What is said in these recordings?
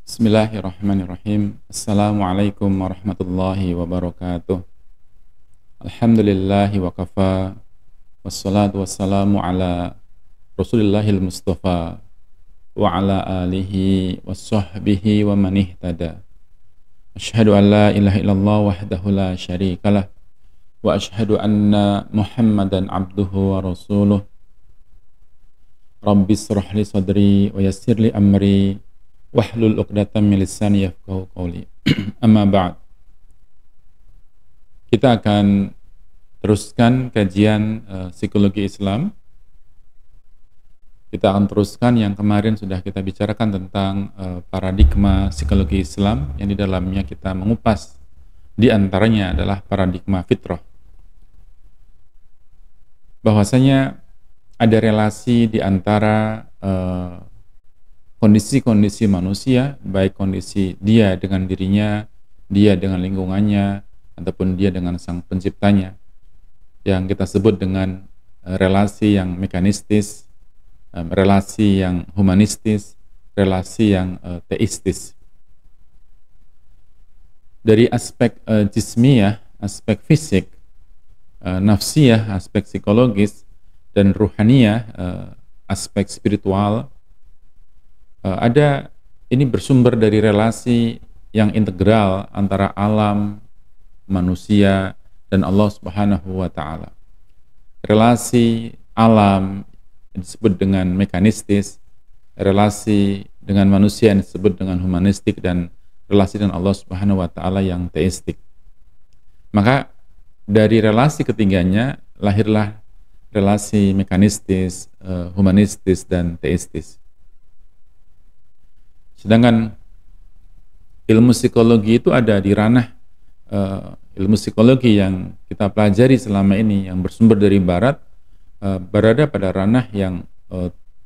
Bismillahirrahmanirrahim. Assalamualaikum warahmatullahi wabarakatuh. Alhamdulillahi wa kafa. Wassalatu wassalamu ala Rasulillahil Mustafa wa ala alihi wa sahbihi wa man ihtada. Asyhadu an la ilaha illallah wahdahu la syarikalah wa asyhadu anna Muhammadan abduhu wa rasuluh. Rabbi israh li sadri wa yassir li amri wahlul 'uqdatam min lisani yafqahu qawli. Amma ba'd. Kita akan teruskan kajian psikologi Islam. Kita akan teruskan yang kemarin sudah kita bicarakan tentang paradigma psikologi Islam, yang di dalamnya kita mengupas di antaranya adalah paradigma fitrah. Bahwasanya ada relasi di antara kondisi-kondisi manusia, baik kondisi dia dengan dirinya, dia dengan lingkungannya, ataupun dia dengan sang penciptanya, yang kita sebut dengan relasi yang mekanistis, relasi yang humanistis, relasi yang teistis. Dari aspek jismiyah, aspek fisik, nafsiyah, aspek psikologis, dan ruhaniyah, aspek spiritual, ini bersumber dari relasi yang integral antara alam, manusia, dan Allah Subhanahu wa Ta'ala. Relasi alam disebut dengan mekanistis, relasi dengan manusia yang disebut dengan humanistik, dan relasi dengan Allah Subhanahu wa Ta'ala yang teistik. Maka dari relasi ketiganya lahirlah relasi mekanistis, humanistis, dan teistis. Sedangkan ilmu psikologi itu ada di ranah ilmu psikologi yang kita pelajari selama ini, yang bersumber dari barat, berada pada ranah yang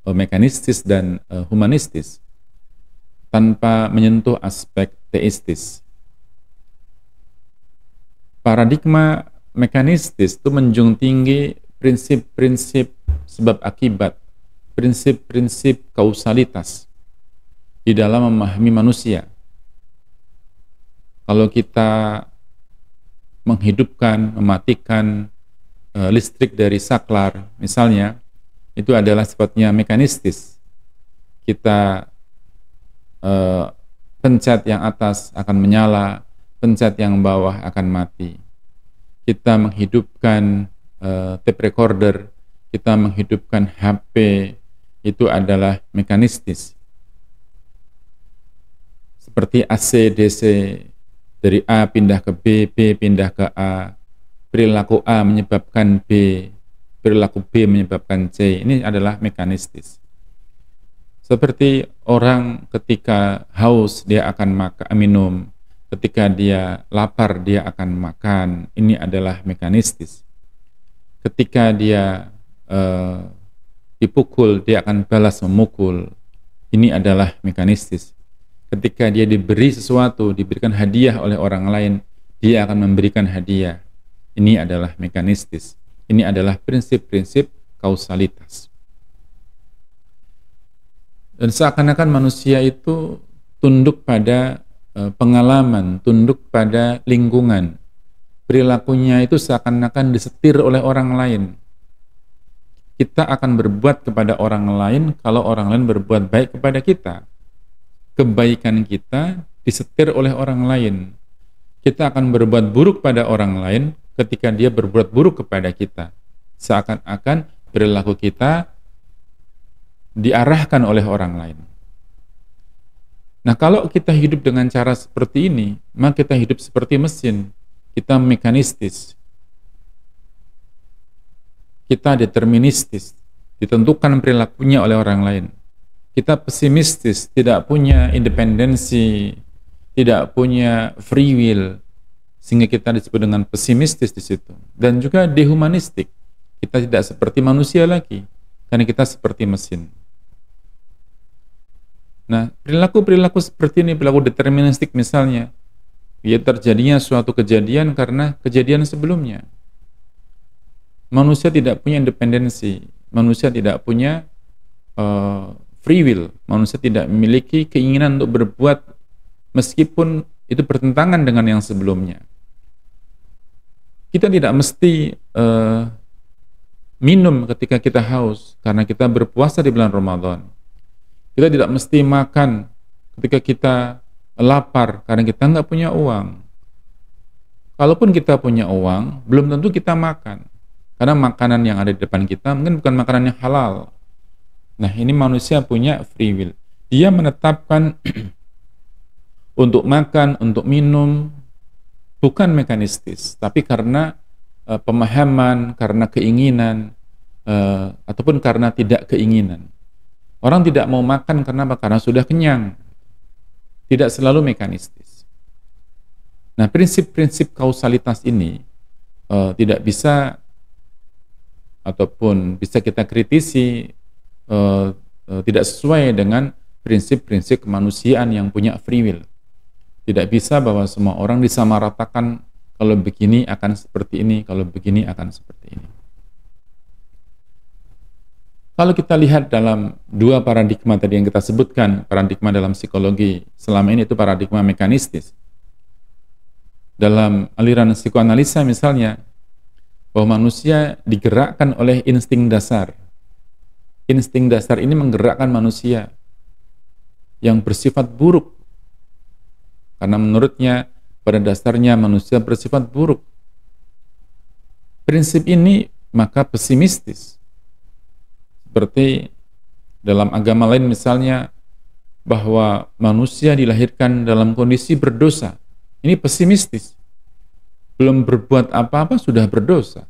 mekanistis dan humanistis, tanpa menyentuh aspek teistis. Paradigma mekanistis itu menjunjung tinggi prinsip-prinsip sebab akibat, prinsip-prinsip kausalitas di dalam memahami manusia. Kalau kita menghidupkan, mematikan listrik dari saklar, misalnya, itu adalah sifatnya mekanistis. Kita pencet yang atas akan menyala, pencet yang bawah akan mati. Kita menghidupkan tape recorder, kita menghidupkan HP, itu adalah mekanistis. Seperti AC, DC, dari A pindah ke B, B pindah ke A, perilaku A menyebabkan B, perilaku B menyebabkan C, ini adalah mekanistis. Seperti orang ketika haus dia akan minum, ketika dia lapar dia akan makan, ini adalah mekanistis. Ketika dia dipukul dia akan balas memukul, ini adalah mekanistis. Ketika dia diberi sesuatu, diberikan hadiah oleh orang lain, dia akan memberikan hadiah. Ini adalah mekanistis. Ini adalah prinsip-prinsip kausalitas. Dan seakan-akan manusia itu tunduk pada pengalaman, tunduk pada lingkungan. Perilakunya itu seakan-akan disetir oleh orang lain. Kita akan berbuat kepada orang lain kalau orang lain berbuat baik kepada kita. Kebaikan kita disetir oleh orang lain. Kita akan berbuat buruk pada orang lain ketika dia berbuat buruk kepada kita. Seakan-akan perilaku kita diarahkan oleh orang lain. Nah, kalau kita hidup dengan cara seperti ini, maka kita hidup seperti mesin. Kita mekanistis. Kita deterministis. Ditentukan perilakunya oleh orang lain. Kita pesimistis, tidak punya independensi, tidak punya free will, sehingga kita disebut dengan pesimistis di situ. Dan juga dehumanistik, kita tidak seperti manusia lagi, karena kita seperti mesin. Nah, perilaku-perilaku seperti ini, perilaku deterministik misalnya, ya terjadinya suatu kejadian karena kejadian sebelumnya. Manusia tidak punya independensi, manusia tidak punya free will, manusia tidak memiliki keinginan untuk berbuat meskipun itu bertentangan dengan yang sebelumnya. Kita tidak mesti minum ketika kita haus karena kita berpuasa di bulan Ramadan. Kita tidak mesti makan ketika kita lapar karena kita nggak punya uang. Kalaupun kita punya uang, belum tentu kita makan. Karena makanan yang ada di depan kita mungkin bukan makanan yang halal. Nah, ini manusia punya free will. Dia menetapkan untuk makan, untuk minum, bukan mekanistis, tapi karena pemahaman, karena keinginan, ataupun karena tidak keinginan. Orang tidak mau makan karena apa? Karena sudah kenyang. Tidak selalu mekanistis. Nah, prinsip-prinsip kausalitas ini tidak bisa ataupun bisa kita kritisi tidak sesuai dengan prinsip-prinsip kemanusiaan yang punya free will. Tidak bisa bahwa semua orang disamaratakan, kalau begini akan seperti ini, kalau begini akan seperti ini. Kalau kita lihat dalam dua paradigma tadi yang kita sebutkan, paradigma dalam psikologi selama ini itu paradigma mekanistis. Dalam aliran psikoanalisa misalnya, bahwa manusia digerakkan oleh insting dasar. Insting dasar ini menggerakkan manusia yang bersifat buruk. Karena menurutnya, pada dasarnya manusia bersifat buruk. Prinsip ini maka pesimistis. Seperti dalam agama lain misalnya, bahwa manusia dilahirkan dalam kondisi berdosa. Ini pesimistis. Belum berbuat apa-apa sudah berdosa.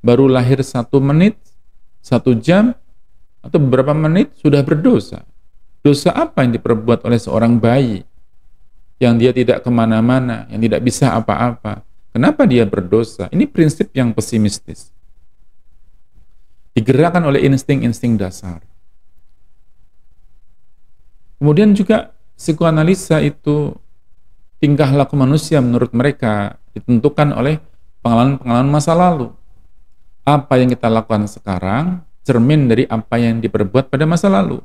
Baru lahir 1 menit, 1 jam, atau beberapa menit sudah berdosa. Dosa apa yang diperbuat oleh seorang bayi yang dia tidak kemana-mana, yang tidak bisa apa-apa? Kenapa dia berdosa? Ini prinsip yang pesimistis. Digerakkan oleh insting-insting dasar. Kemudian juga psikoanalisa itu tingkah laku manusia menurut mereka ditentukan oleh pengalaman-pengalaman masa lalu. Apa yang kita lakukan sekarang cermin dari apa yang diperbuat pada masa lalu.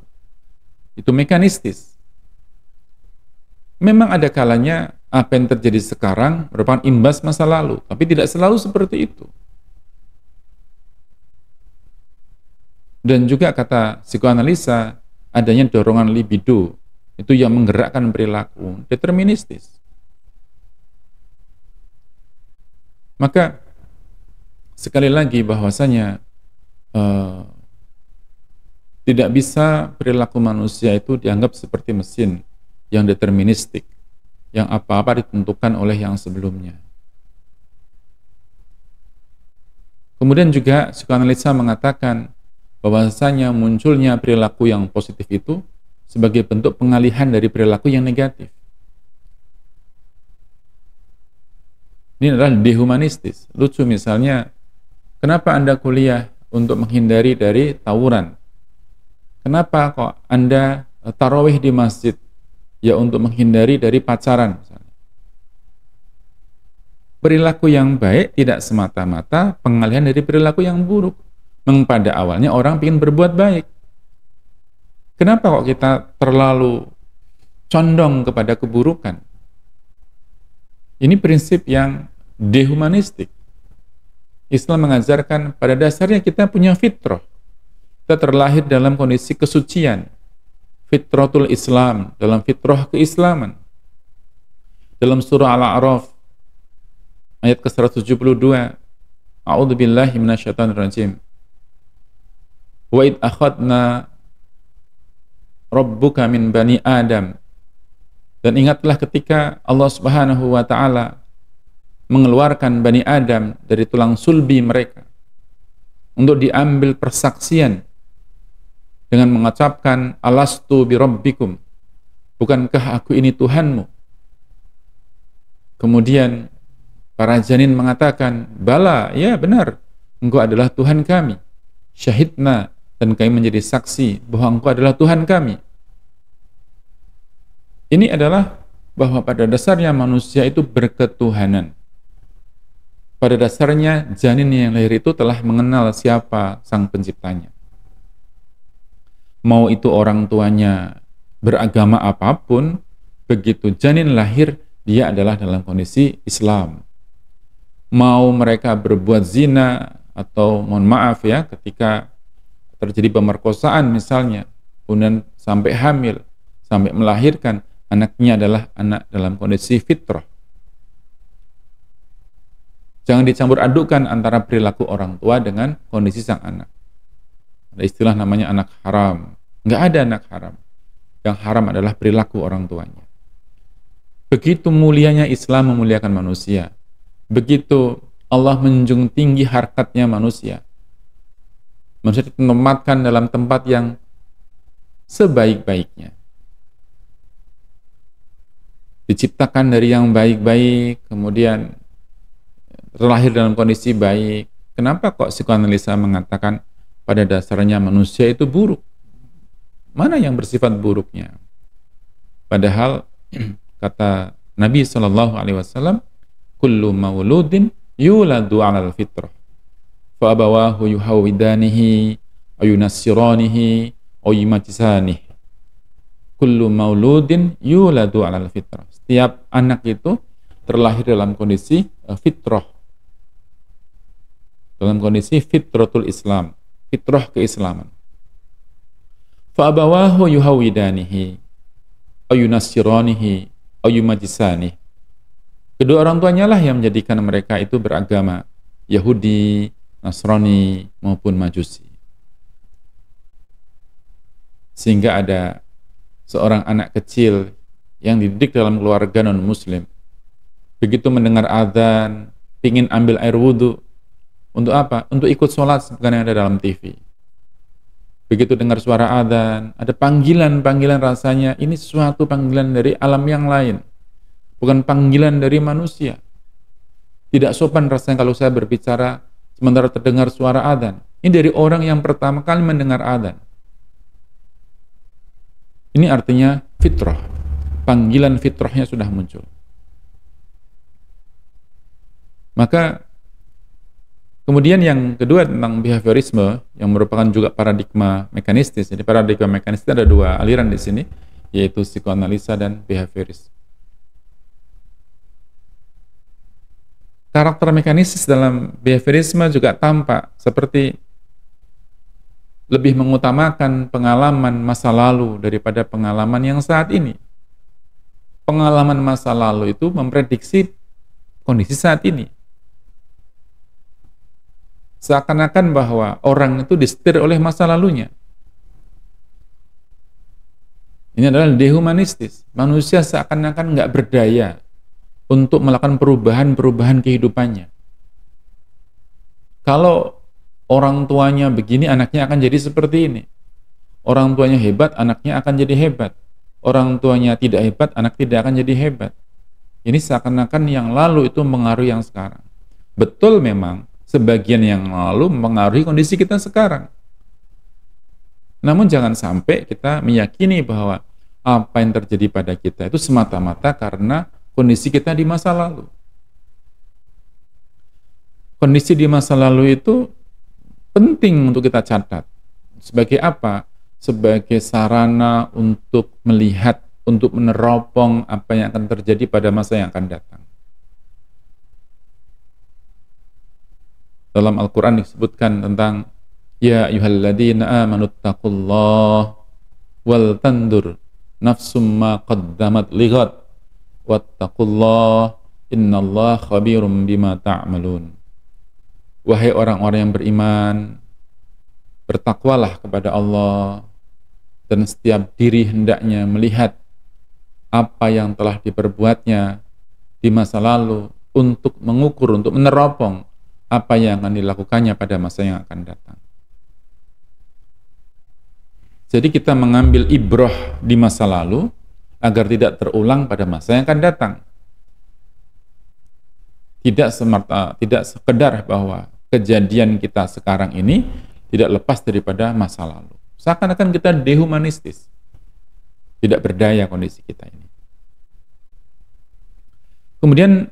Itu mekanistis. Memang ada kalanya apa yang terjadi sekarang merupakan imbas masa lalu, tapi tidak selalu seperti itu. Dan juga kata psikoanalisa, adanya dorongan libido, itu yang menggerakkan perilaku, deterministis. Maka sekali lagi bahwasanya tidak bisa perilaku manusia itu dianggap seperti mesin yang deterministik, yang apa-apa ditentukan oleh yang sebelumnya. Kemudian juga psikoanalisa mengatakan bahwasanya munculnya perilaku yang positif itu sebagai bentuk pengalihan dari perilaku yang negatif. Ini adalah dehumanistis. Lucu misalnya, kenapa Anda kuliah untuk menghindari dari tawuran? Kenapa kok Anda tarawih di masjid? Ya untuk menghindari dari pacaran misalnya. Perilaku yang baik tidak semata-mata pengalihan dari perilaku yang buruk. Memang pada awalnya orang ingin berbuat baik. Kenapa kok kita terlalu condong kepada keburukan? Ini prinsip yang dehumanistik. Islam mengajarkan pada dasarnya kita punya fitrah. Kita terlahir dalam kondisi kesucian. Fitratul Islam, dalam fitrah keislaman. Dalam surah Al-A'raf ayat ke-172, A'udzubillahi minasyaitonirrajim. Wa id akhadna rabbuka min bani Adam. Dan ingatlah ketika Allah Subhanahu wa taala mengeluarkan Bani Adam dari tulang sulbi mereka untuk diambil persaksian dengan mengucapkan alastu bi rabbikum, bukankah aku ini Tuhanmu? Kemudian para janin mengatakan, bala, ya benar, engkau adalah Tuhan kami. Syahidna, dan kami menjadi saksi bahwa engkau adalah Tuhan kami. Ini adalah bahwa pada dasarnya manusia itu berketuhanan. Pada dasarnya janin yang lahir itu telah mengenal siapa sang penciptanya. Mau itu orang tuanya beragama apapun, begitu janin lahir, dia adalah dalam kondisi Islam. Mau mereka berbuat zina atau mohon maaf ya, ketika terjadi pemerkosaan misalnya, kemudian sampai hamil, sampai melahirkan, anaknya adalah anak dalam kondisi fitrah. Jangan dicampur adukkan antara perilaku orang tua dengan kondisi sang anak. Ada istilah namanya anak haram. Nggak ada anak haram. Yang haram adalah perilaku orang tuanya. Begitu mulianya Islam memuliakan manusia. Begitu Allah menjunjung tinggi harkatnya manusia. Manusia ditempatkan dalam tempat yang sebaik-baiknya. Diciptakan dari yang baik-baik, kemudian terlahir dalam kondisi baik. Kenapa kok psikoanalisa mengatakan pada dasarnya manusia itu buruk? Mana yang bersifat buruknya? Padahal kata Nabi SAW, kullu mauludin yuladu alal fitrah, fa abawahu yuhawidanihi, ayunassiranihi, ayumajisanihi. Kullu mauludin yuladu alal fitrah. Setiap anak itu terlahir dalam kondisi fitrah, dalam kondisi fitratul Islam, fitrah keislaman. Fa abawahu yuhawidanihi, ayunassiranihi, ayumajisanihi. Kedua orang tuanya lah yang menjadikan mereka itu beragama Yahudi, Nasrani maupun Majusi. Sehingga ada seorang anak kecil yang dididik dalam keluarga non-muslim. Begitu mendengar azan, ingin ambil air wudhu. Untuk apa? Untuk ikut sholat seperti yang ada dalam TV. Begitu dengar suara azan, ada panggilan-panggilan, rasanya ini suatu panggilan dari alam yang lain. Bukan panggilan dari manusia. Tidak sopan rasanya kalau saya berbicara sementara terdengar suara adzan. Ini dari orang yang pertama kali mendengar adzan. Ini artinya fitrah. Panggilan fitrahnya sudah muncul. Maka kemudian yang kedua tentang behaviorisme yang merupakan juga paradigma mekanistis. Jadi paradigma mekanistis ada dua aliran di sini, yaitu psikoanalisa dan behavioris. Karakter mekanistis dalam behaviorisme juga tampak seperti lebih mengutamakan pengalaman masa lalu daripada pengalaman yang saat ini. Pengalaman masa lalu itu memprediksi kondisi saat ini. Seakan-akan bahwa orang itu disetir oleh masa lalunya. Ini adalah dehumanistis. Manusia seakan-akan nggak berdaya untuk melakukan perubahan-perubahan kehidupannya. Kalau orang tuanya begini, anaknya akan jadi seperti ini. Orang tuanya hebat, anaknya akan jadi hebat. Orang tuanya tidak hebat, anak tidak akan jadi hebat. Ini seakan-akan yang lalu itu mengaruhi yang sekarang. Betul memang, sebagian yang lalu mengaruhi kondisi kita sekarang. Namun jangan sampai kita meyakini bahwa apa yang terjadi pada kita itu semata-mata karena kondisi kita di masa lalu. Kondisi di masa lalu itu penting untuk kita catat. Sebagai apa? Sebagai sarana untuk melihat, untuk meneropong apa yang akan terjadi pada masa yang akan datang. Dalam Al-Quran disebutkan tentang ya ayyuhalladzina amanu taqullah wal tandur nafsum ma qaddamat lighad wattaqullah innallaha khabirum bima ta'malun. Wahai orang-orang yang beriman, bertakwalah kepada Allah, dan setiap diri hendaknya melihat apa yang telah diperbuatnya di masa lalu untuk mengukur, untuk meneropong apa yang akan dilakukannya pada masa yang akan datang. Jadi kita mengambil ibrah di masa lalu agar tidak terulang pada masa yang akan datang. Tidak sekedar bahwa kejadian kita sekarang ini tidak lepas daripada masa lalu. Seakan-akan kita dehumanistis. Tidak berdaya kondisi kita ini. Kemudian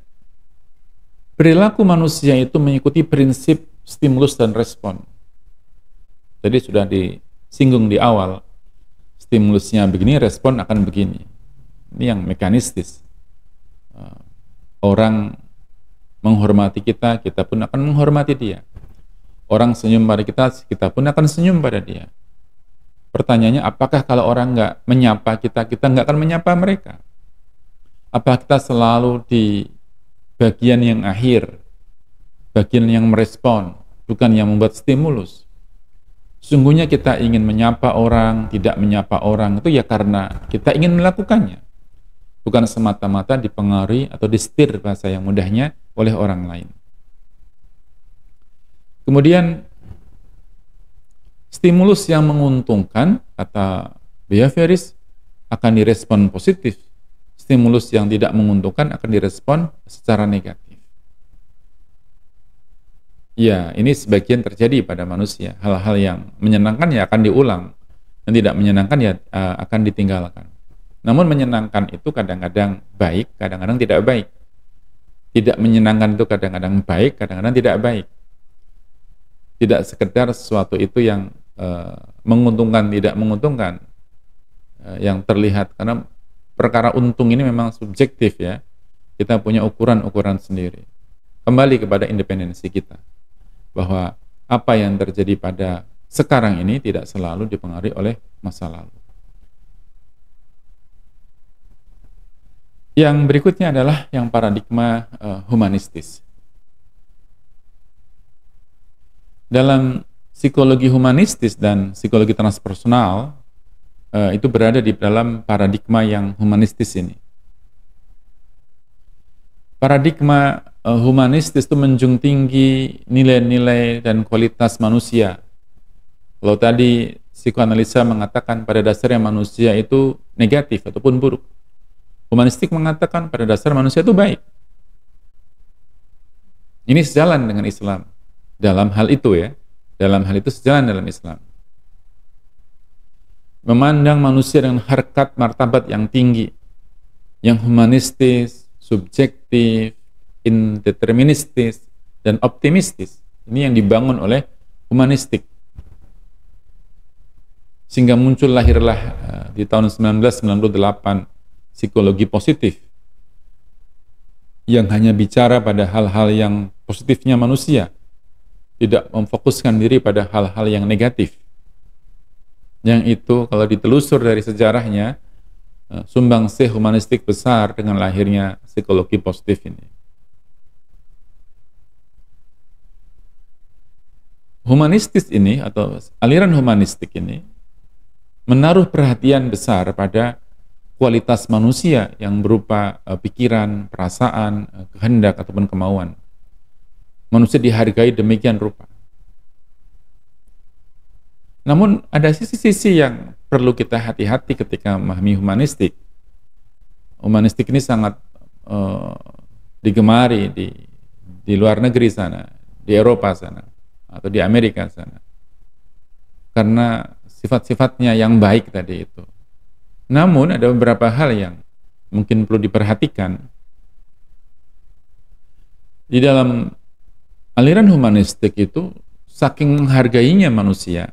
perilaku manusia itu mengikuti prinsip stimulus dan respon. Jadi sudah disinggung di awal, stimulusnya begini, respon akan begini. Ini yang mekanistis. Orang menghormati kita, kita pun akan menghormati dia. Orang senyum pada kita, kita pun akan senyum pada dia. Pertanyaannya, apakah kalau orang nggak menyapa kita, kita nggak akan menyapa mereka? Apa kita selalu di bagian yang akhir, bagian yang merespon, bukan yang membuat stimulus? Sungguhnya kita ingin menyapa orang, tidak menyapa orang, itu ya karena kita ingin melakukannya. Bukan semata-mata dipengaruhi atau disetir bahasa yang mudahnya oleh orang lain. Kemudian, stimulus yang menguntungkan, kata behavioris, akan direspon positif. Stimulus yang tidak menguntungkan akan direspon secara negatif. Ya, ini sebagian terjadi pada manusia. Hal-hal yang menyenangkan ya akan diulang, dan tidak menyenangkan ya akan ditinggalkan. Namun menyenangkan itu kadang-kadang baik, kadang-kadang tidak baik. Tidak menyenangkan itu kadang-kadang baik, kadang-kadang tidak baik. Tidak sekedar sesuatu itu yang menguntungkan, tidak menguntungkan, yang terlihat. Karena perkara untung ini memang subjektif ya. Kita punya ukuran-ukuran sendiri. Kembali kepada independensi kita. Bahwa apa yang terjadi pada sekarang ini tidak selalu dipengaruhi oleh masa lalu. Yang berikutnya adalah yang paradigma humanistis. Dalam psikologi humanistis dan psikologi transpersonal, itu berada di dalam paradigma yang humanistis ini. Paradigma humanistis itu menjunjung tinggi nilai-nilai dan kualitas manusia. Kalau tadi psikoanalisa mengatakan pada dasarnya manusia itu negatif ataupun buruk, humanistik mengatakan pada dasar manusia itu baik. Ini sejalan dengan Islam. Dalam hal itu ya, dalam hal itu sejalan dalam Islam. Memandang manusia dengan harkat martabat yang tinggi, yang humanistis, subjektif, indeterministis, dan optimistis. Ini yang dibangun oleh humanistik. Sehingga lahirlah di tahun 1998 psikologi positif yang hanya bicara pada hal-hal yang positifnya manusia, tidak memfokuskan diri pada hal-hal yang negatif. Yang itu kalau ditelusur dari sejarahnya, sumbangsih humanistik besar dengan lahirnya psikologi positif ini. Humanistis ini atau aliran humanistik ini menaruh perhatian besar pada kualitas manusia yang berupa pikiran, perasaan, kehendak ataupun kemauan. Manusia dihargai demikian rupa. Namun ada sisi-sisi yang perlu kita hati-hati ketika memahami humanistik. Humanistik ini sangat digemari di luar negeri sana, di Eropa sana, atau di Amerika sana. Karena sifat-sifatnya yang baik tadi itu. Namun ada beberapa hal yang mungkin perlu diperhatikan. Di dalam aliran humanistik itu, saking menghargainya manusia,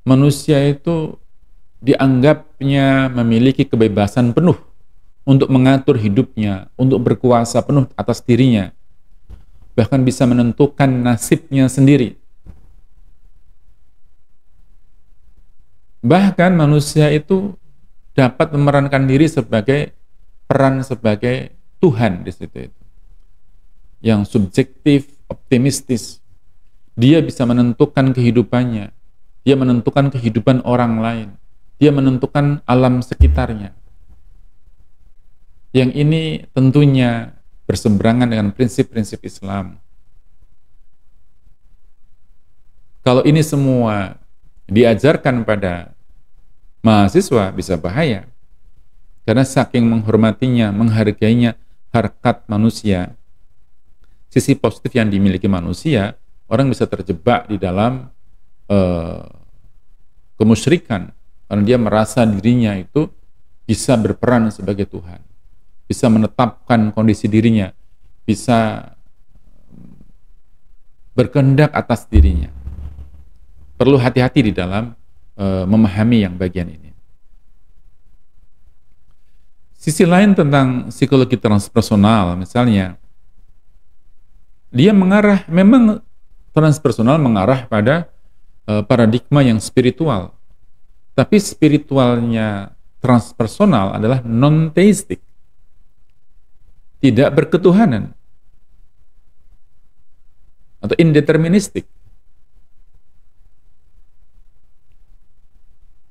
manusia itu dianggapnya memiliki kebebasan penuh untuk mengatur hidupnya, untuk berkuasa penuh atas dirinya, bahkan bisa menentukan nasibnya sendiri. Bahkan manusia itu dapat memerankan diri sebagai Tuhan di situ itu. Yang subjektif, optimistis. Dia bisa menentukan kehidupannya. Dia menentukan kehidupan orang lain. Dia menentukan alam sekitarnya. Yang ini tentunya berseberangan dengan prinsip-prinsip Islam. Kalau ini semua diajarkan pada mahasiswa bisa bahaya. Karena saking menghormatinya, menghargainya harkat manusia, sisi positif yang dimiliki manusia, orang bisa terjebak di dalam kemusyrikan. Karena dia merasa dirinya itu bisa berperan sebagai Tuhan. Bisa menetapkan kondisi dirinya. Bisa berkehendak atas dirinya. Perlu hati-hati di dalam memahami yang bagian ini. Sisi lain tentang psikologi transpersonal, misalnya, dia mengarah, memang transpersonal mengarah pada paradigma yang spiritual. Tapi spiritualnya transpersonal adalah non-theistic, tidak berketuhanan, atau indeterministik.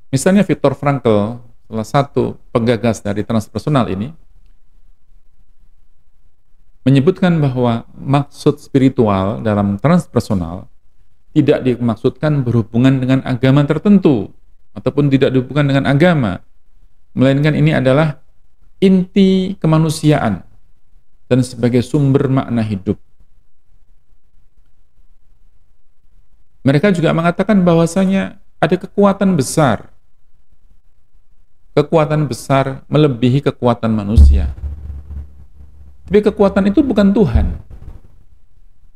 Misalnya Viktor Frankl, salah satu penggagas dari transpersonal ini, menyebutkan bahwa maksud spiritual dalam transpersonal tidak dimaksudkan berhubungan dengan agama tertentu ataupun tidak dihubungkan dengan agama, melainkan ini adalah inti kemanusiaan dan sebagai sumber makna hidup. Mereka juga mengatakan bahwasanya ada kekuatan besar melebihi kekuatan manusia. Tapi kekuatan itu bukan Tuhan.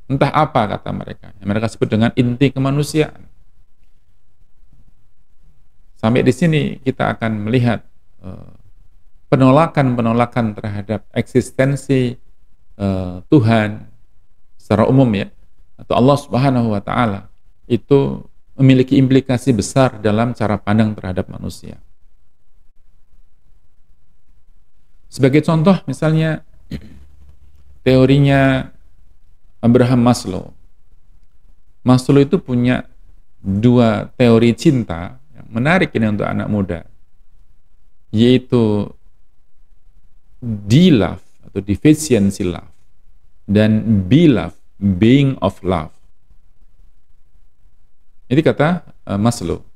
Entah apa kata mereka. Yang mereka sebut dengan inti kemanusiaan. Sampai di sini kita akan melihat penolakan terhadap eksistensi Tuhan secara umum ya, atau Allah Subhanahu wa taala, itu memiliki implikasi besar dalam cara pandang terhadap manusia. Sebagai contoh misalnya teorinya Abraham Maslow. Maslow itu punya dua teori cinta yang menarik ini untuk anak muda, yaitu D-love atau deficiency love dan B-love, being of love. Ini kata Maslow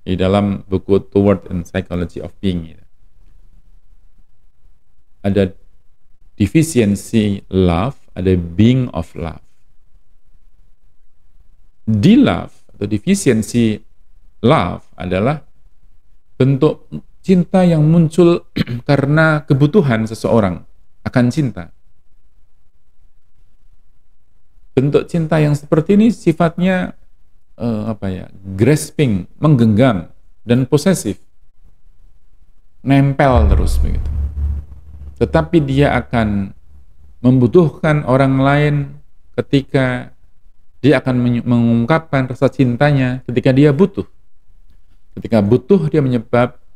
di dalam buku Toward and Psychology of Being. Ada deficiency love, ada being of love. D-love atau deficiency love adalah bentuk cinta yang muncul karena kebutuhan seseorang akan cinta. Bentuk cinta yang seperti ini sifatnya grasping, menggenggam dan posesif, nempel terus begitu. Tetapi dia akan membutuhkan orang lain ketika dia akan mengungkapkan rasa cintanya ketika dia butuh. Ketika butuh dia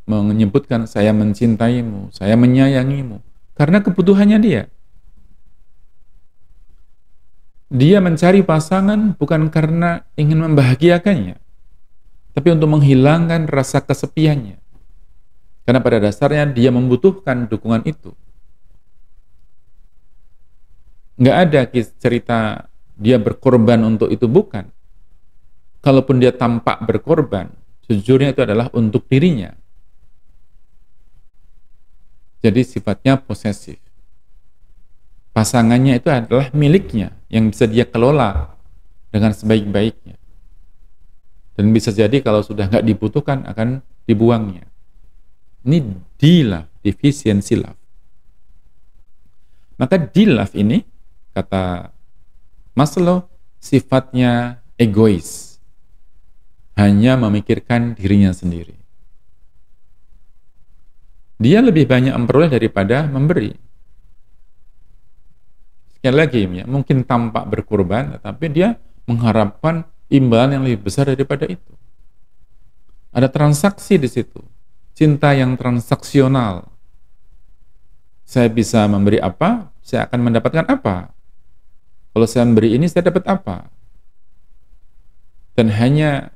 menyebutkan saya mencintaimu, saya menyayangimu, karena kebutuhannya dia. Dia mencari pasangan bukan karena ingin membahagiakannya, tapi untuk menghilangkan rasa kesepiannya. Karena pada dasarnya dia membutuhkan dukungan itu. Nggak ada cerita dia berkorban untuk itu, bukan. Kalaupun dia tampak berkorban, sejujurnya itu adalah untuk dirinya. Jadi sifatnya posesif. Pasangannya itu adalah miliknya yang bisa dia kelola dengan sebaik-baiknya. Dan bisa jadi kalau sudah nggak dibutuhkan akan dibuangnya. Ini D-love, deficiency love. Maka D-love ini, kata Maslow, sifatnya egois, hanya memikirkan dirinya sendiri. Dia lebih banyak memperoleh daripada memberi. Sekali lagi, ya, mungkin tampak berkorban, tetapi dia mengharapkan imbalan yang lebih besar daripada itu. Ada transaksi di situ, cinta yang transaksional. Saya bisa memberi apa, saya akan mendapatkan apa. Kalau saya memberi ini, saya dapat apa? Dan hanya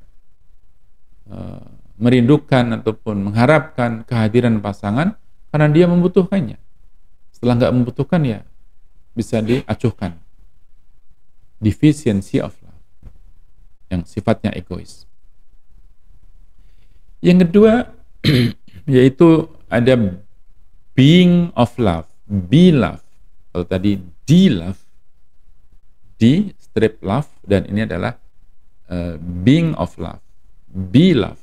merindukan ataupun mengharapkan kehadiran pasangan karena dia membutuhkannya. Setelah nggak membutuhkan, ya bisa diacuhkan. Deficiency of love, yang sifatnya egois. Yang kedua, yaitu ada being of love, be love. Kalau tadi D-love, D strip love, dan ini adalah being of love, be love.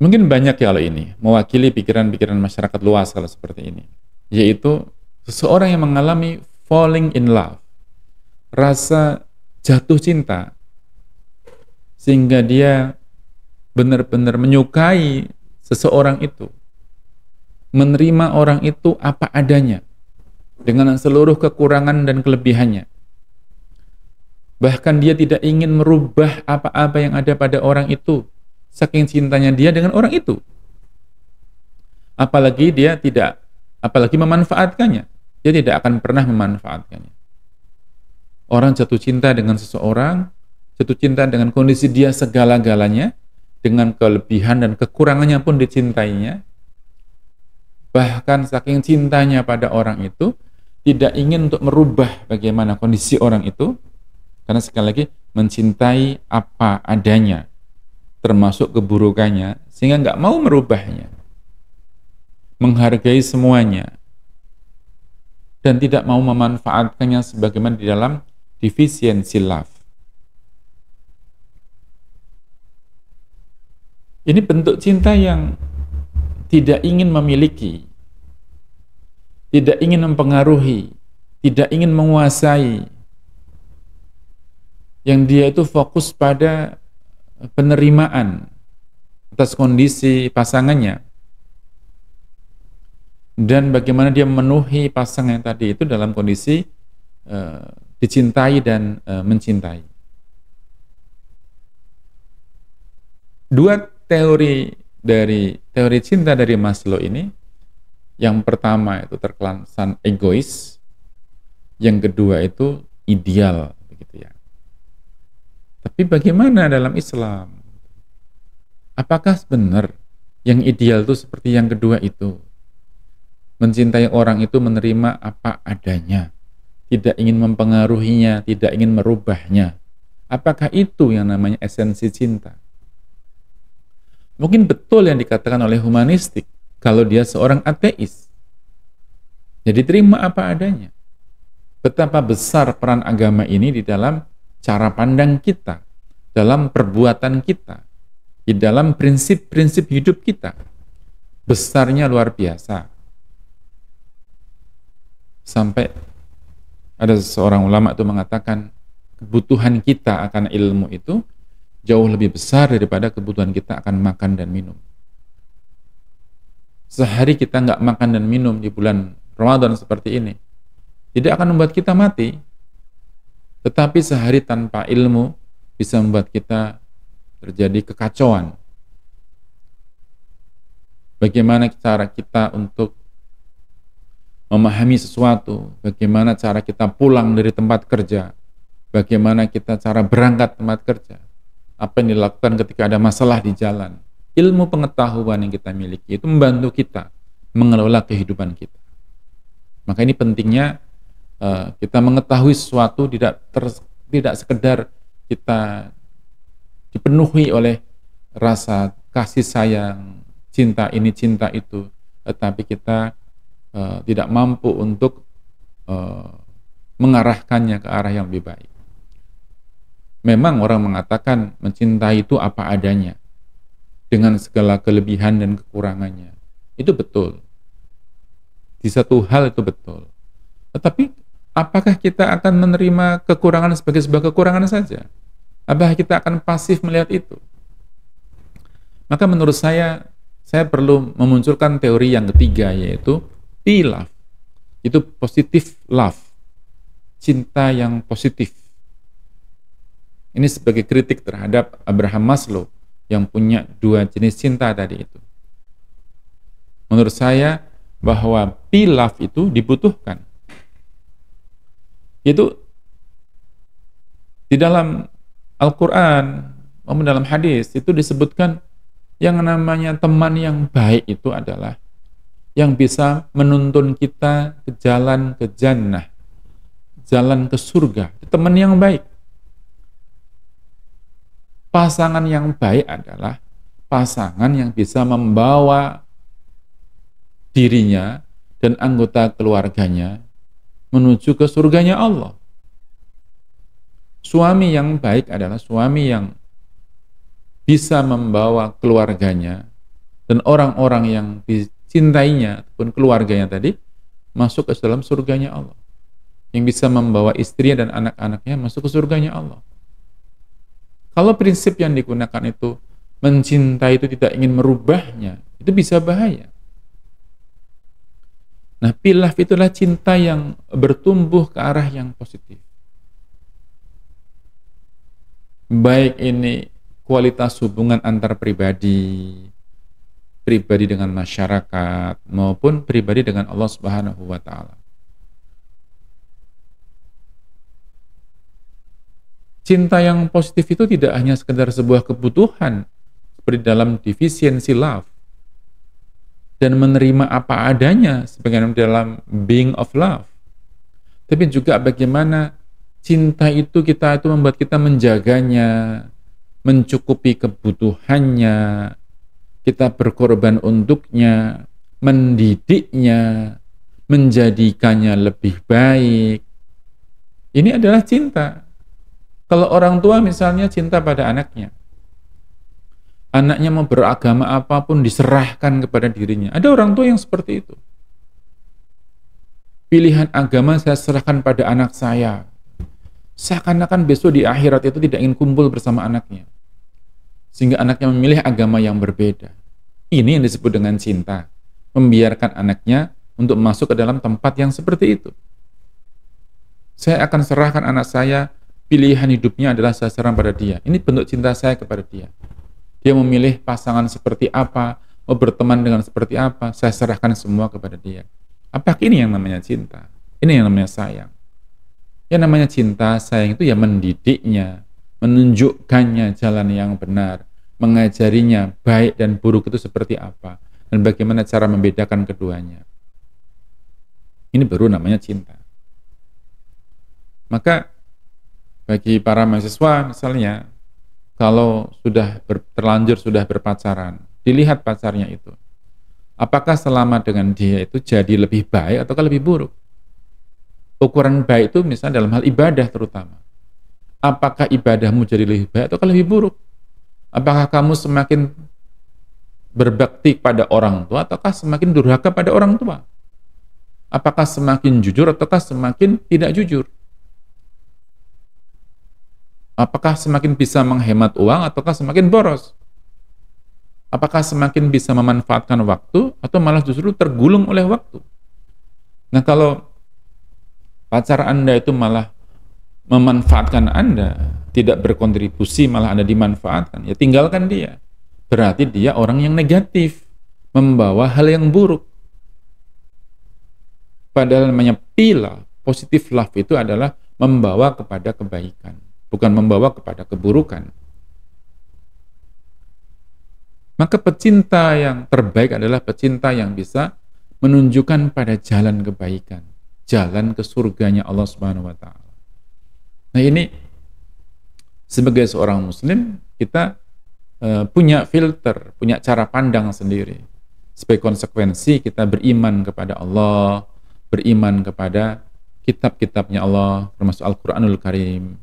Mungkin banyak ya kalau ini mewakili pikiran-pikiran masyarakat luas kalau seperti ini, yaitu seseorang yang mengalami falling in love, rasa jatuh cinta, sehingga dia benar-benar menyukai seseorang itu, menerima orang itu apa adanya, dengan seluruh kekurangan dan kelebihannya. Bahkan dia tidak ingin merubah apa-apa yang ada pada orang itu, saking cintanya dia dengan orang itu. Apalagi memanfaatkannya. Dia tidak akan pernah memanfaatkannya. Orang jatuh cinta dengan seseorang, jatuh cinta dengan kondisi dia segala-galanya, dengan kelebihan dan kekurangannya pun dicintainya. Bahkan saking cintanya pada orang itu, tidak ingin untuk merubah bagaimana kondisi orang itu, karena sekali lagi mencintai apa adanya, termasuk keburukannya, sehingga nggak mau merubahnya, menghargai semuanya, dan tidak mau memanfaatkannya sebagaimana di dalam defisiensi love. Ini bentuk cinta yang tidak ingin memiliki, tidak ingin mempengaruhi, tidak ingin menguasai. Yang dia itu fokus pada penerimaan atas kondisi pasangannya. Dan bagaimana dia memenuhi pasangan tadi itu dalam kondisi dicintai dan mencintai. Dua teori cinta dari Maslow ini, yang pertama itu terkesan egois, yang kedua itu ideal, begitu ya. Tapi bagaimana dalam Islam? Apakah benar yang ideal itu seperti yang kedua itu? Mencintai orang itu menerima apa adanya, tidak ingin mempengaruhinya, tidak ingin merubahnya. Apakah itu yang namanya esensi cinta? Mungkin betul yang dikatakan oleh humanistik, kalau dia seorang ateis. Jadi terima apa adanya. Betapa besar peran agama ini di dalam cara pandang kita, dalam perbuatan kita, di dalam prinsip-prinsip hidup kita. Besarnya luar biasa. Sampai ada seorang ulama itu mengatakan, kebutuhan kita akan ilmu itu jauh lebih besar daripada kebutuhan kita akan makan dan minum. Sehari kita nggak makan dan minum di bulan Ramadan seperti ini, tidak akan membuat kita mati. Tetapi sehari tanpa ilmu bisa membuat kita terjadi kekacauan. Bagaimana cara kita untuk memahami sesuatu, bagaimana cara kita pulang dari tempat kerja, bagaimana kita cara berangkat tempat kerja, apa yang dilakukan ketika ada masalah di jalan. Ilmu pengetahuan yang kita miliki itu membantu kita mengelola kehidupan kita. Maka ini pentingnya kita mengetahui sesuatu tidak sekedar kita dipenuhi oleh rasa kasih sayang, cinta ini, cinta itu, tetapi kita tidak mampu untuk mengarahkannya ke arah yang lebih baik. Memang orang mengatakan mencintai itu apa adanya, dengan segala kelebihan dan kekurangannya. Itu betul. Di satu hal itu betul. Tetapi apakah kita akan menerima kekurangan sebagai sebuah kekurangan saja? Apakah kita akan pasif melihat itu? Maka menurut saya perlu memunculkan teori yang ketiga, yaitu P-love. Itu positive love. Cinta yang positif. Ini sebagai kritik terhadap Abraham Maslow yang punya dua jenis cinta tadi itu. Menurut saya bahwa P-love itu dibutuhkan. Itu di dalam Al-Quran maupun dalam hadis itu disebutkan yang namanya teman yang baik itu adalah yang bisa menuntun kita ke jalan ke jannah, jalan ke surga. Teman yang baik. Pasangan yang baik adalah pasangan yang bisa membawa dirinya dan anggota keluarganya menuju ke surganya Allah. Suami yang baik adalah suami yang bisa membawa keluarganya dan orang-orang yang dicintainya ataupun keluarganya tadi masuk ke dalam surganya Allah. Yang bisa membawa istrinya dan anak-anaknya masuk ke surganya Allah. Kalau prinsip yang digunakan itu mencintai itu tidak ingin merubahnya, itu bisa bahaya. Nah, pilaf itulah cinta yang bertumbuh ke arah yang positif. Baik ini kualitas hubungan antar pribadi, pribadi dengan masyarakat, maupun pribadi dengan Allah Subhanahu wa Ta'ala. Cinta yang positif itu tidak hanya sekedar sebuah kebutuhan, seperti dalam defisiency love, dan menerima apa adanya sebagaimana dalam being of love. Tapi juga bagaimana cinta itu membuat kita menjaganya, mencukupi kebutuhannya, kita berkorban untuknya, mendidiknya, menjadikannya lebih baik. Ini adalah cinta. Kalau orang tua misalnya cinta pada anaknya, anaknya mau beragama apapun diserahkan kepada dirinya. Ada orang tua yang seperti itu. Pilihan agama saya serahkan pada anak saya. Seakan-akan besok di akhirat itu tidak ingin kumpul bersama anaknya. Sehingga anaknya memilih agama yang berbeda. Ini yang disebut dengan cinta. Membiarkan anaknya untuk masuk ke dalam tempat yang seperti itu. Saya akan serahkan anak saya, pilihan hidupnya adalah saya serahkan pada dia. Ini bentuk cinta saya kepada dia. Dia memilih pasangan seperti apa, mau berteman dengan seperti apa, saya serahkan semua kepada dia. Apakah ini yang namanya cinta? Ini yang namanya sayang. Yang namanya cinta, sayang itu ya mendidiknya, menunjukkannya jalan yang benar, mengajarinya baik dan buruk itu seperti apa, dan bagaimana cara membedakan keduanya. Ini baru namanya cinta. Maka bagi para mahasiswa misalnya, kalau terlanjur sudah berpacaran, dilihat pacarnya itu. Apakah selama dengan dia itu jadi lebih baik atau lebih buruk? Ukuran baik itu misalnya dalam hal ibadah terutama. Apakah ibadahmu jadi lebih baik atau lebih buruk? Apakah kamu semakin berbakti pada orang tua ataukah semakin durhaka pada orang tua? Apakah semakin jujur ataukah semakin tidak jujur? Apakah semakin bisa menghemat uang ataukah semakin boros? Apakah semakin bisa memanfaatkan waktu atau malah justru tergulung oleh waktu? Nah, kalau pacar Anda itu malah memanfaatkan Anda, tidak berkontribusi, malah Anda dimanfaatkan, ya tinggalkan dia. Berarti dia orang yang negatif, membawa hal yang buruk. Padahal namanya pilaf, positive love itu adalah membawa kepada kebaikan, bukan membawa kepada keburukan. Maka pecinta yang terbaik adalah pecinta yang bisa menunjukkan pada jalan kebaikan, jalan ke surganya Allah Subhanahu wa Ta'ala. Nah, ini sebagai seorang muslim kita punya filter, punya cara pandang sendiri. Sebagai konsekuensi kita beriman kepada Allah, beriman kepada kitab-kitabnya Allah, termasuk Al-Quranul Karim.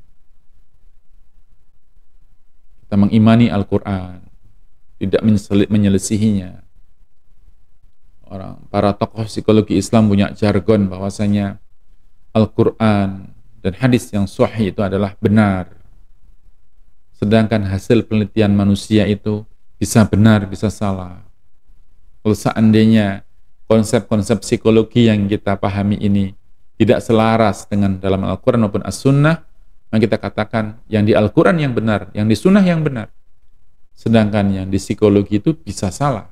Kita mengimani Al-Quran, tidak menyelisihinya. Para tokoh psikologi Islam punya jargon bahwasanya Al-Quran dan hadis yang sahih itu adalah benar. Sedangkan hasil penelitian manusia itu bisa benar, bisa salah. Kalau seandainya konsep-konsep psikologi yang kita pahami ini tidak selaras dengan dalam Al-Quran maupun As-Sunnah, maka kita katakan yang di Al-Quran yang benar, yang di Sunnah yang benar. Sedangkan yang di psikologi itu bisa salah.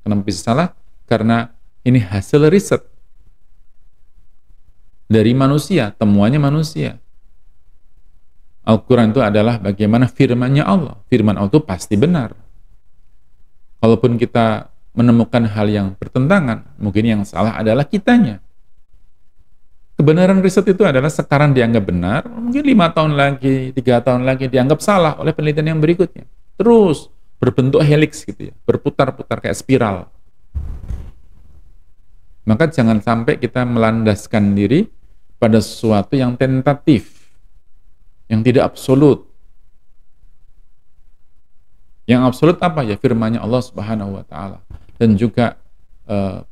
Kenapa bisa salah? Karena ini hasil riset dari manusia, temuannya manusia. Al-Quran itu adalah bagaimana firman-Nya Allah. Firman Allah itu pasti benar. Kalaupun kita menemukan hal yang bertentangan, mungkin yang salah adalah kitanya. Kebenaran riset itu adalah sekarang dianggap benar, mungkin 5 tahun lagi, 3 tahun lagi dianggap salah oleh penelitian yang berikutnya. Terus berbentuk helix gitu ya, berputar-putar kayak spiral. Maka jangan sampai kita melandaskan diri pada sesuatu yang tentatif, yang tidak absolut. Yang absolut apa ya? Firman-Nya Allah Subhanahu wa Ta'ala, dan juga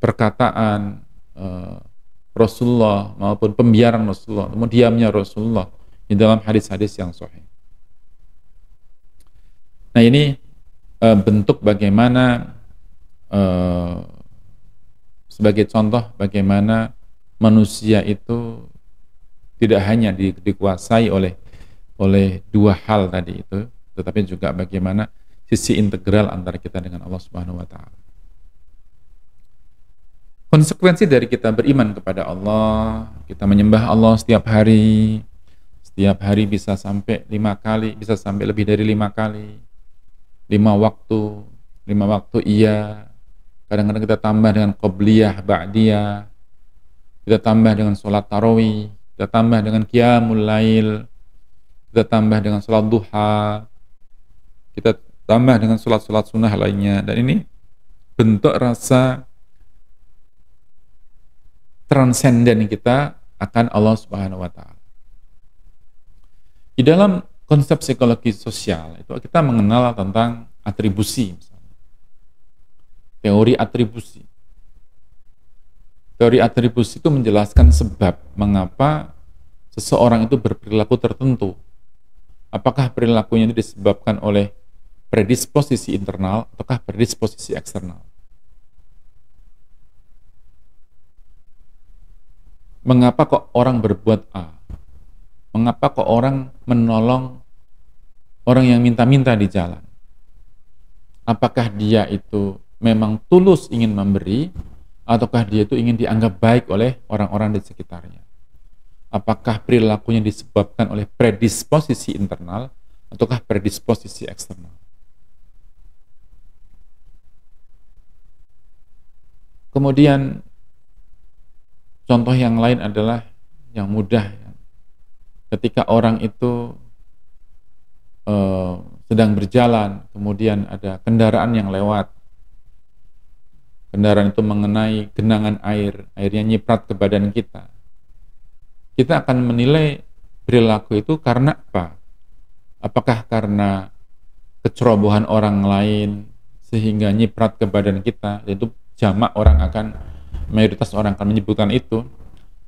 perkataan Rasulullah maupun pembiaran Rasulullah, diamnya Rasulullah di dalam hadis-hadis yang sahih. Nah, ini bentuk bagaimana sebagai contoh bagaimana manusia itu tidak hanya dikuasai oleh dua hal tadi itu, tetapi juga bagaimana sisi integral antara kita dengan Allah Subhanahu wa taala. Konsekuensi dari kita beriman kepada Allah, kita menyembah Allah setiap hari bisa sampai 5 kali, bisa sampai lebih dari 5 kali, 5 waktu iya, kadang-kadang kita tambah dengan qobliyah, ba'diyah, kita tambah dengan sholat tarawih, kita tambah dengan qiyamul lail, kita tambah dengan sholat duha, kita tambah dengan sholat-sholat sunnah lainnya, dan ini bentuk rasa transenden kita akan Allah Subhanahu wa taala. Di dalam konsep psikologi sosial itu kita mengenal tentang atribusi misalnya. Teori atribusi. Teori atribusi itu menjelaskan sebab mengapa seseorang itu berperilaku tertentu. Apakah perilakunya itu disebabkan oleh predisposisi internal ataukah predisposisi eksternal. Mengapa kok orang berbuat A? Mengapa kok orang menolong orang yang minta-minta di jalan? Apakah dia itu memang tulus ingin memberi, ataukah dia itu ingin dianggap baik oleh orang-orang di sekitarnya? Apakah perilakunya disebabkan oleh predisposisi internal, ataukah predisposisi eksternal? Kemudian contoh yang lain adalah yang mudah, ketika orang itu sedang berjalan, kemudian ada kendaraan yang lewat, kendaraan itu mengenai genangan air, airnya nyiprat ke badan kita akan menilai perilaku itu karena apa? Apakah karena kecerobohan orang lain sehingga nyiprat ke badan kita, yaitu jamak mayoritas orang akan menyebutkan itu,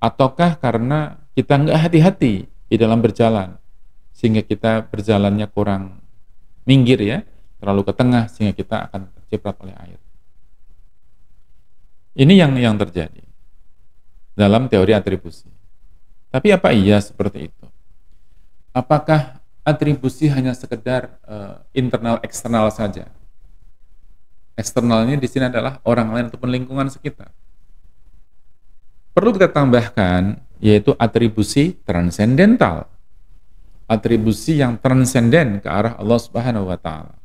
ataukah karena kita nggak hati-hati di dalam berjalan sehingga kita berjalannya kurang minggir ya, terlalu ke tengah sehingga kita akan terciprat oleh air. Ini yang terjadi dalam teori atribusi. Tapi apa iya seperti itu? Apakah atribusi hanya sekedar internal eksternal saja? Eksternalnya di sini adalah orang lain ataupun lingkungan sekitar. Perlu kita tambahkan, yaitu atribusi transendental. Atribusi yang transenden ke arah Allah Subhanahu wa taala.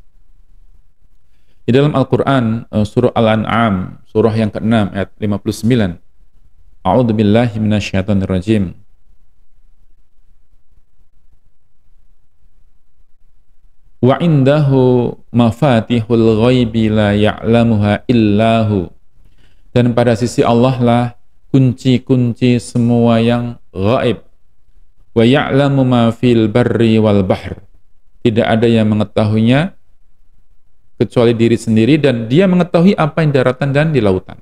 Di dalam Al-Qur'an surah Al-An'am, surah yang ke-6 ayat 59. A'udzu billahi minasyaitonir rajim. Wa indahu mafatihul ghaibi la ya'lamuha illahu. Dan pada sisi Allah lah kunci-kunci semua yang gaib. Wa ya'lamu ma fil barri wal bahr. Tidak ada yang mengetahuinya kecuali diri sendiri, dan dia mengetahui apa yang di daratan dan di lautan.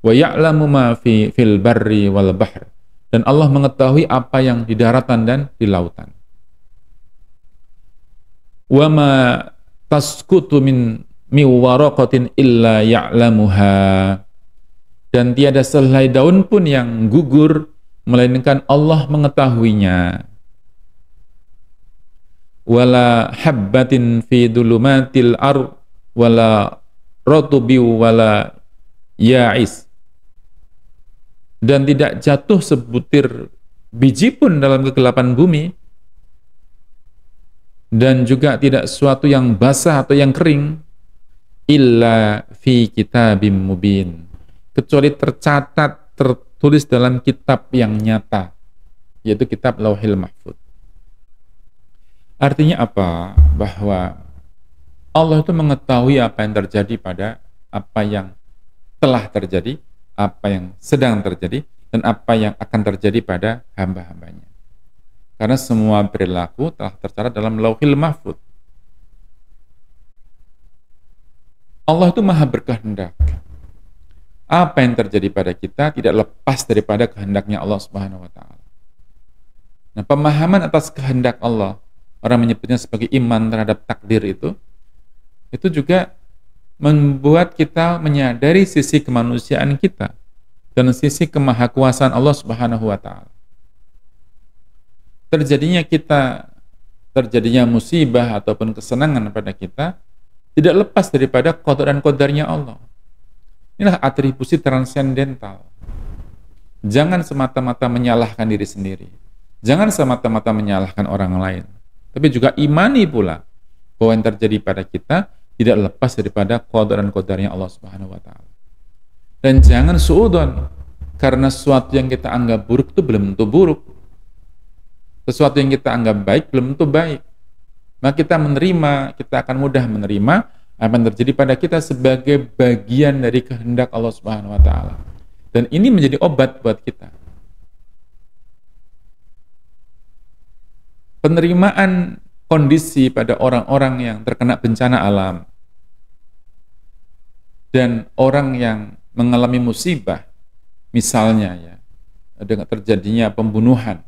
Wa ya'lamu ma fil barri wal bahr. Dan Allah mengetahui apa yang di daratan dan di lautan. Wa ma taskutu min waraqatin illa ya'lamuha. Dan tiada sehelai daun pun yang gugur melainkan Allah mengetahuinya. Wala habbatin fi dhulumatil ard wala ratubi wala ya'is. Dan tidak jatuh sebutir biji pun dalam kegelapan bumi, dan juga tidak sesuatu yang basah atau yang kering, illa fi kitabim mubin, kecuali tercatat, tertulis dalam kitab yang nyata, yaitu kitab Lauhil Mahfuz. Artinya apa? Bahwa Allah itu mengetahui apa yang terjadi pada apa yang telah terjadi, apa yang sedang terjadi, dan apa yang akan terjadi pada hamba-hambanya. Karena semua perilaku telah tercatat dalam Lauhil Mahfuz. Allah itu maha berkehendak. Apa yang terjadi pada kita tidak lepas daripada kehendaknya Allah Subhanahu wa taala. Nah, pemahaman atas kehendak Allah orang menyebutnya sebagai iman terhadap takdir itu juga membuat kita menyadari sisi kemanusiaan kita dan sisi kemahakuasaan Allah Subhanahu wa taala. Terjadinya musibah ataupun kesenangan pada kita tidak lepas daripada qada dan qadarnya Allah. Inilah atribusi transendental. Jangan semata-mata menyalahkan diri sendiri. Jangan semata-mata menyalahkan orang lain. Tapi juga imani pula bahwa yang terjadi pada kita tidak lepas daripada qada dan qadarnya Allah Subhanahu wa taala. Dan jangan suudzon, karena sesuatu yang kita anggap buruk itu belum tentu buruk. Sesuatu yang kita anggap baik belum tentu baik. Maka kita akan mudah menerima apa yang terjadi pada kita sebagai bagian dari kehendak Allah Subhanahu wa taala. Dan ini menjadi obat buat kita. Penerimaan kondisi pada orang-orang yang terkena bencana alam dan orang yang mengalami musibah, misalnya ya, dengan terjadinya pembunuhan,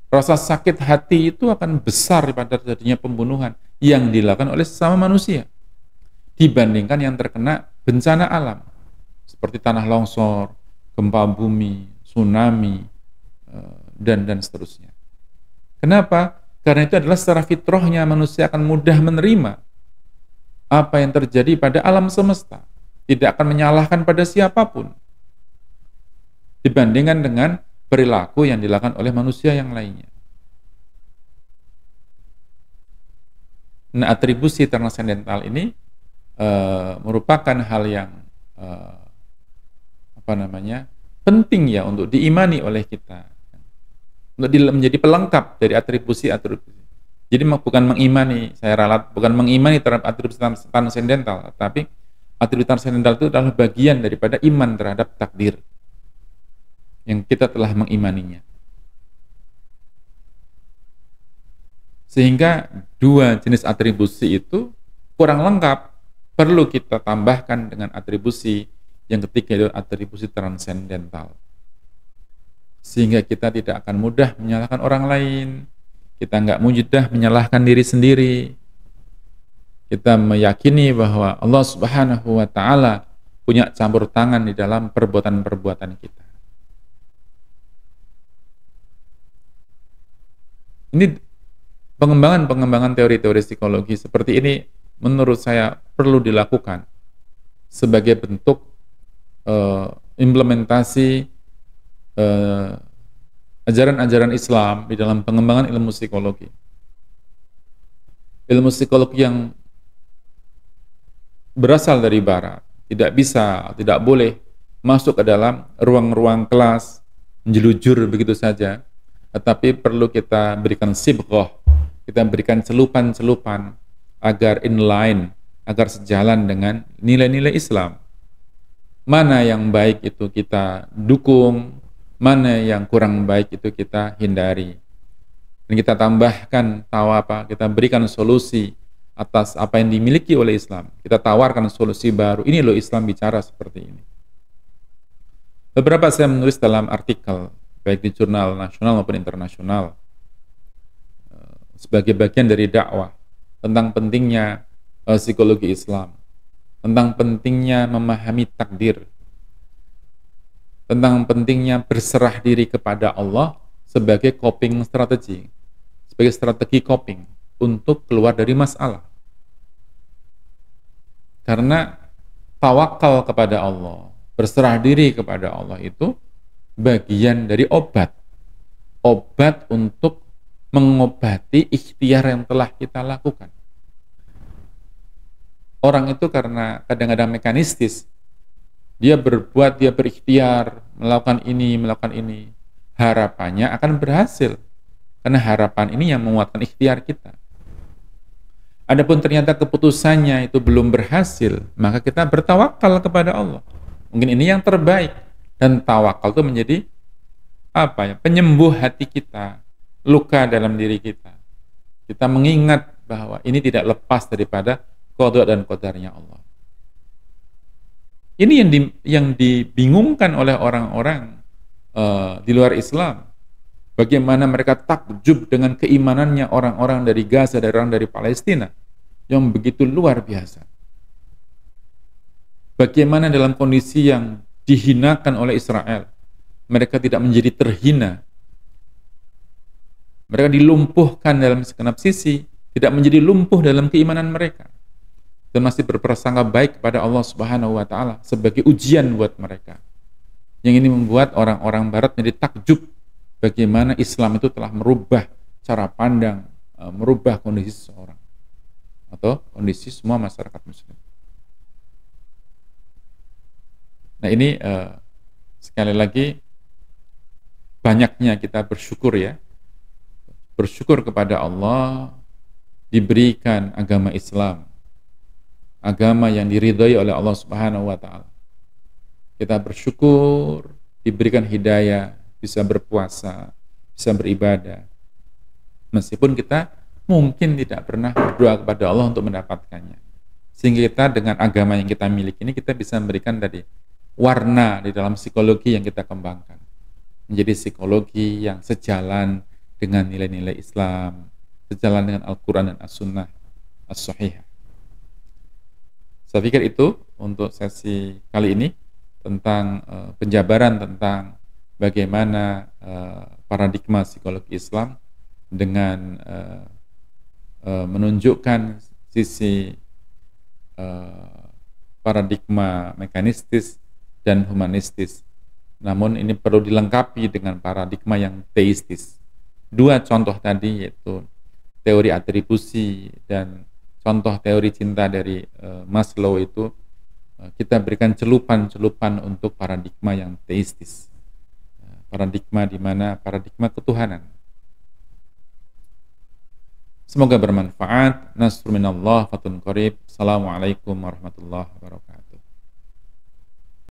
rasa sakit hati itu akan besar daripada terjadinya pembunuhan yang dilakukan oleh sesama manusia dibandingkan yang terkena bencana alam seperti tanah longsor, gempa bumi, tsunami, dan seterusnya. Kenapa? Karena itu adalah secara fitrahnya manusia akan mudah menerima apa yang terjadi pada alam semesta, tidak akan menyalahkan pada siapapun dibandingkan dengan perilaku yang dilakukan oleh manusia yang lainnya. Nah, atribusi transendental ini merupakan hal yang penting ya untuk diimani oleh kita, untuk menjadi pelengkap dari atribusi. Jadi bukan mengimani, bukan mengimani terhadap atribusi transendental, tapi atribusi transendental itu adalah bagian daripada iman terhadap takdir yang kita telah mengimaninya. Sehingga dua jenis atribusi itu kurang lengkap, perlu kita tambahkan dengan atribusi yang ketiga, yaitu atribusi transendental. Sehingga kita tidak akan mudah menyalahkan orang lain, kita nggak mudah menyalahkan diri sendiri. Kita meyakini bahwa Allah Subhanahu wa taala punya campur tangan di dalam perbuatan-perbuatan kita. Ini pengembangan teori-teori psikologi seperti ini menurut saya perlu dilakukan sebagai bentuk implementasi ajaran-ajaran Islam di dalam pengembangan ilmu psikologi. Ilmu psikologi yang berasal dari barat tidak boleh masuk ke dalam ruang-ruang kelas menjelujur begitu saja, tetapi perlu kita berikan sibghah, kita berikan celupan-celupan agar inline, agar sejalan dengan nilai-nilai Islam. Mana yang baik itu kita dukung, mana yang kurang baik itu kita hindari. Dan kita tambahkan kita berikan solusi atas apa yang dimiliki oleh Islam. Kita tawarkan solusi baru. Ini loh Islam bicara seperti ini. Beberapa saya menulis dalam artikel baik di jurnal nasional maupun internasional sebagai bagian dari dakwah tentang pentingnya psikologi Islam, tentang pentingnya memahami takdir, tentang pentingnya berserah diri kepada Allah sebagai coping strategi, sebagai strategi coping untuk keluar dari masalah. Karena tawakal kepada Allah, berserah diri kepada Allah itu bagian dari obat untuk mengobati ikhtiar yang telah kita lakukan. Orang itu karena kadang-kadang mekanistis, dia berikhtiar, melakukan ini, harapannya akan berhasil, karena harapan ini yang menguatkan ikhtiar kita. Adapun ternyata keputusannya itu belum berhasil, maka kita bertawakal kepada Allah. Mungkin ini yang terbaik. Dan tawakal itu menjadi penyembuh hati kita, luka dalam diri kita. Kita mengingat bahwa ini tidak lepas daripada qada dan qadarnya Allah. Ini yang dibingungkan oleh orang-orang di luar Islam, Bagaimana mereka takjub dengan keimanannya orang-orang dari Gaza, dari orang dari Palestina yang begitu luar biasa. Bagaimana dalam kondisi yang dihinakan oleh Israel, mereka tidak menjadi terhina. Mereka dilumpuhkan dalam segenap sisi, tidak menjadi lumpuh dalam keimanan mereka. Dan masih berprasangka baik kepada Allah Subhanahu wa taala sebagai ujian buat mereka. Yang ini membuat orang-orang barat menjadi takjub bagaimana Islam itu telah merubah cara pandang, merubah kondisi seseorang atau kondisi semua masyarakat muslim. Nah ini sekali lagi banyaknya kita bersyukur ya, bersyukur kepada Allah diberikan agama Islam, agama yang diridhai oleh Allah Subhanahu wa taala. Kita bersyukur diberikan hidayah, bisa berpuasa, bisa beribadah. Meskipun kita mungkin tidak pernah berdoa kepada Allah untuk mendapatkannya. Sehingga kita dengan agama yang kita miliki ini kita bisa memberikan tadi warna di dalam psikologi yang kita kembangkan. Menjadi psikologi yang sejalan dengan nilai-nilai Islam, sejalan dengan Al-Quran dan As-Sunnah As-Sahihah. Saya pikir itu untuk sesi kali ini tentang penjabaran tentang bagaimana paradigma psikologi Islam dengan menunjukkan sisi paradigma mekanistis dan humanistis. Namun ini perlu dilengkapi dengan paradigma yang teistis. Dua contoh tadi yaitu teori atribusi dan contoh teori cinta dari Maslow itu kita berikan celupan-celupan untuk paradigma yang teistis. Paradigma di mana paradigma ketuhanan. Semoga bermanfaat. Nasrul minallah fatun qarib. Assalamualaikum warahmatullahi wabarakatuh.